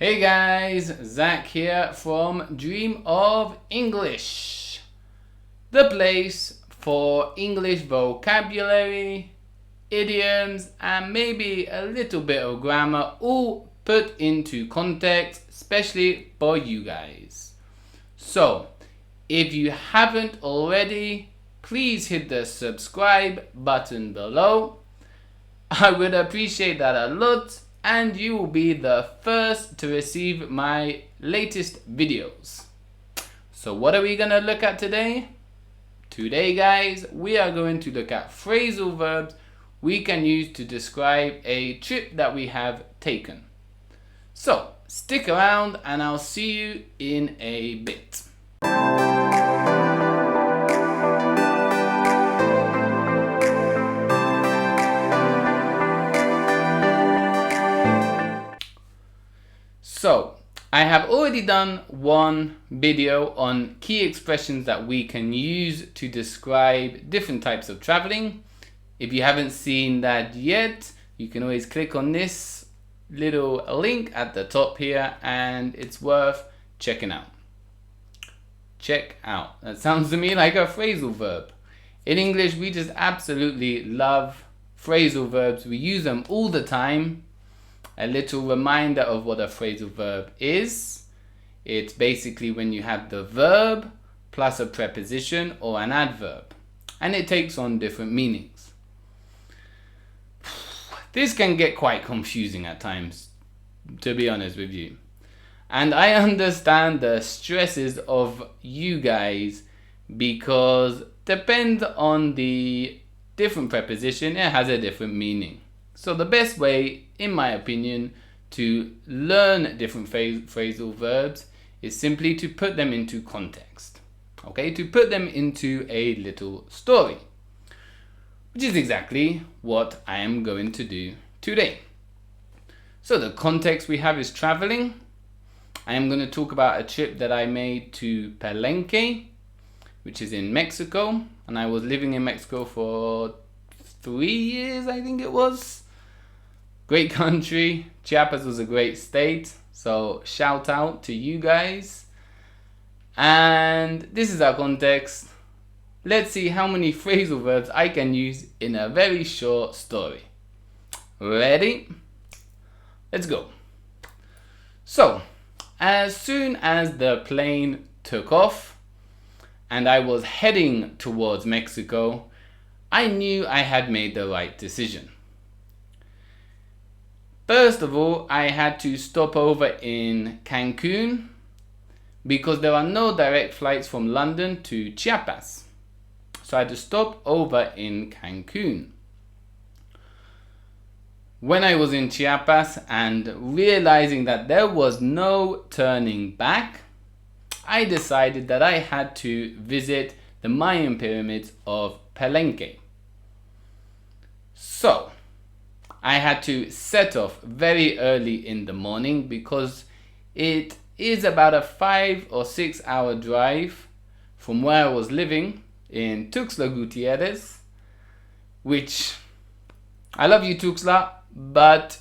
Hey guys, Zach here from Dream of English, the place for English vocabulary, idioms, and maybe a little bit of grammar, all put into context, especially for you guys. So, if you haven't already, please hit the subscribe button below. I would appreciate that a lot, and you will be the first to receive my latest videos. So what are we going to look at today? Today, guys, we are going to look at phrasal verbs we can use to describe a trip that we have taken. So stick around and I'll see you in a bit. So, I have already done one video on key expressions that we can use to describe different types of traveling. If you haven't seen that yet, you can always click on this little link at the top here and it's worth checking out. Check out. That sounds to me like a phrasal verb. In English, we just absolutely love phrasal verbs. We use them all the time. A little reminder of what a phrasal verb is. It's basically when you have the verb plus a preposition or an adverb, and it takes on different meanings. This can get quite confusing at times, to be honest with you. And I understand the stresses of you guys because depend on the different preposition, it has a different meaning. So the best way, in my opinion, to learn different phrasal verbs is simply to put them into context. Okay, to put them into a little story, which is exactly what I am going to do today. So the context we have is traveling. I am going to talk about a trip that I made to Palenque, which is in Mexico, and I was living in Mexico for 3 years, I think it was. Great country. Chiapas was a great state, so shout out to you guys. And this is our context. Let's see how many phrasal verbs I can use in a very short story. Ready? Let's go. So, as soon as the plane took off and I was heading towards Mexico, I knew I had made the right decision. First of all, I had to stop over in Cancun because there are no direct flights from London to Chiapas. So I had to stop over in Cancun. When I was in Chiapas and realizing that there was no turning back, I decided that I had to visit the Mayan pyramids of Palenque. So I had to set off very early in the morning because it is about a 5 or 6 hour drive from where I was living in Tuxtla Gutierrez, which I love you Tuxtla, but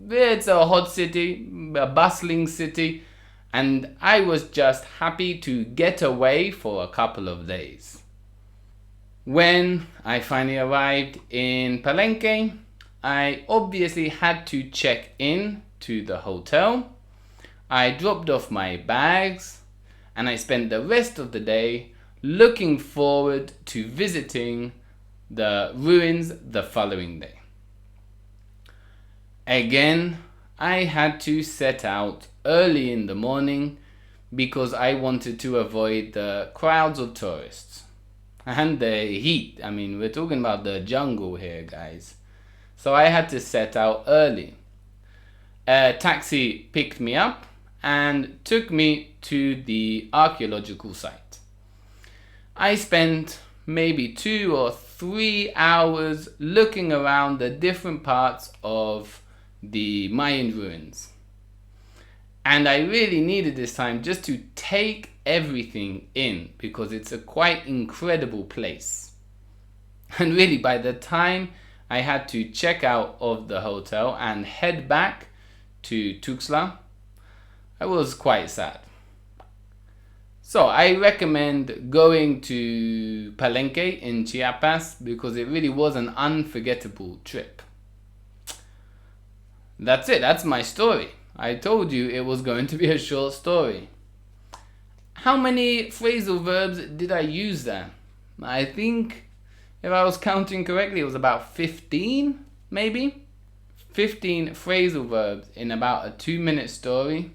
it's a hot city, a bustling city, and I was just happy to get away for a couple of days. When I finally arrived in Palenque, I obviously had to check in to the hotel. I dropped off my bags and I spent the rest of the day looking forward to visiting the ruins the following day. Again, I had to set out early in the morning because I wanted to avoid the crowds of tourists and the heat. I mean, we're talking about the jungle here, guys. So I had to set out early. A taxi picked me up and took me to the archaeological site. I spent maybe 2 or 3 hours looking around the different parts of the Mayan ruins. And I really needed this time just to take everything in because it's a quite incredible place. And really by the time I had to check out of the hotel and head back to Tuxtla, I was quite sad. So I recommend going to Palenque in Chiapas because it really was an unforgettable trip. That's it, that's my story. I told you it was going to be a short story. How many phrasal verbs did I use there? I think, if I was counting correctly, it was about 15, maybe? 15 phrasal verbs in about a 2-minute story.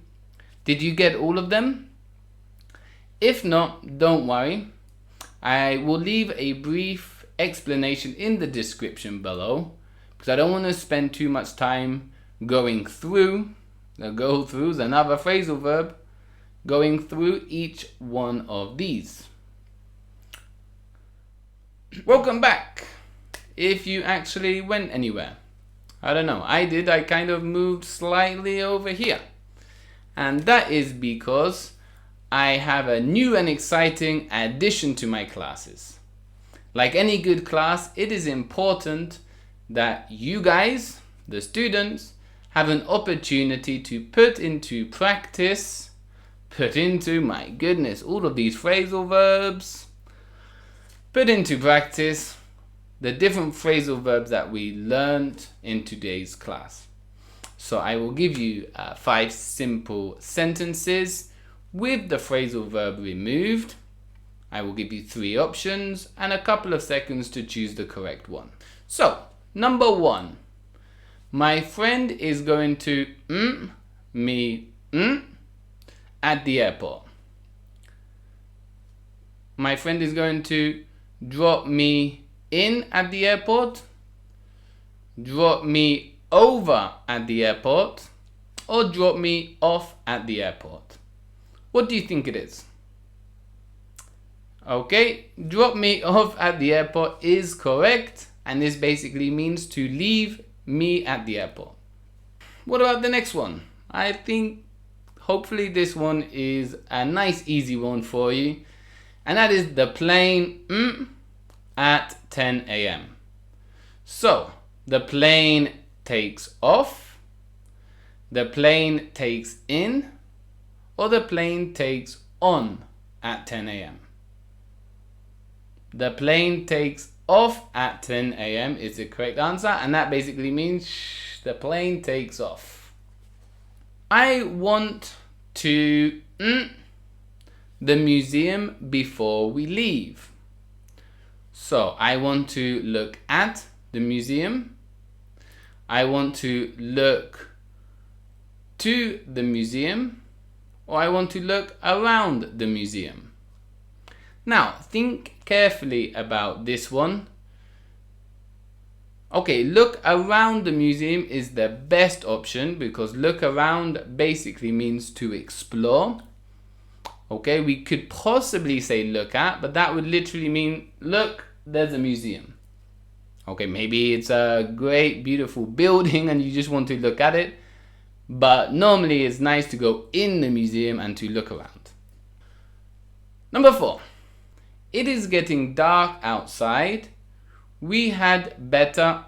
Did you get all of them? If not, don't worry. I will leave a brief explanation in the description below because I don't want to spend too much time going through. Go through is another phrasal verb. Going through each one of these. Welcome back. If you actually went anywhere. I don't know. I did. I kind of moved slightly over here. And that is because I have a new and exciting addition to my classes. Like any good class, it is important that you guys, the students, have an opportunity to put into practice, my goodness, all of these phrasal verbs, put into practice the different phrasal verbs that we learned in today's class. So I will give you 5 simple sentences with the phrasal verb removed. I will give you 3 options and a couple of seconds to choose the correct one. So, number 1. My friend is going to me at the airport. My friend is going to drop me in at the airport, drop me over at the airport, or drop me off at the airport. What do you think it is? Okay, drop me off at the airport is correct, and this basically means to leave me at the airport. What about the next one? I think hopefully this one is a nice easy one for you, and that is the plane at 10 a.m. So the plane takes off, the plane takes in, or the plane takes on at 10 a.m. The plane takes off at 10 a.m. is the correct answer, and that basically means the plane takes off. I want to the museum before we leave. So I want to look at the museum. I want to look to the museum, or I want to look around the museum. Now, think carefully about this one. Okay, look around the museum is the best option because look around basically means to explore. Okay, we could possibly say look at, but that would literally mean, look, there's a museum. Okay, maybe it's a great, beautiful building and you just want to look at it. But normally it's nice to go in the museum and to look around. Number 4. It is getting dark outside. We had better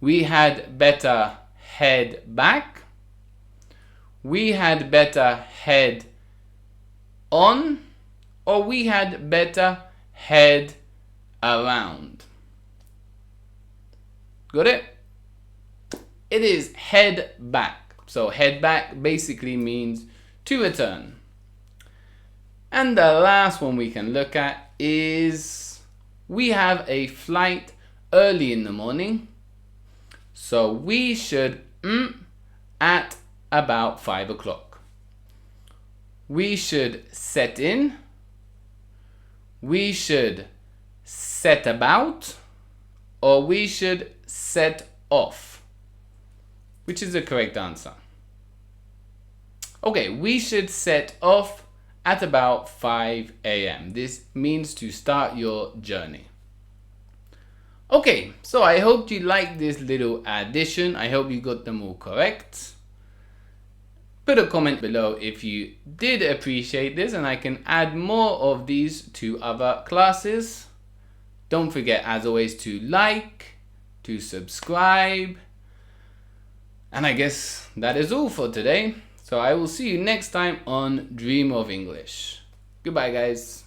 We had better head back. We had better head on. Or we had better head around. Got it? It is head back. So head back basically means to return. And the last one we can look at is we have a flight early in the morning. So we should at about 5 o'clock. We should set in. We should set about. Or we should set off. Which is the correct answer? Okay, we should set off at about 5 a.m. This means to start your journey. Okay, so I hope you liked this little addition. I hope you got them all correct. Put a comment below if you did appreciate this and I can add more of these to other classes. Don't forget, as always, to like, to subscribe, And I guess that is all for today. So I will see you next time on Dream of English. Goodbye, guys.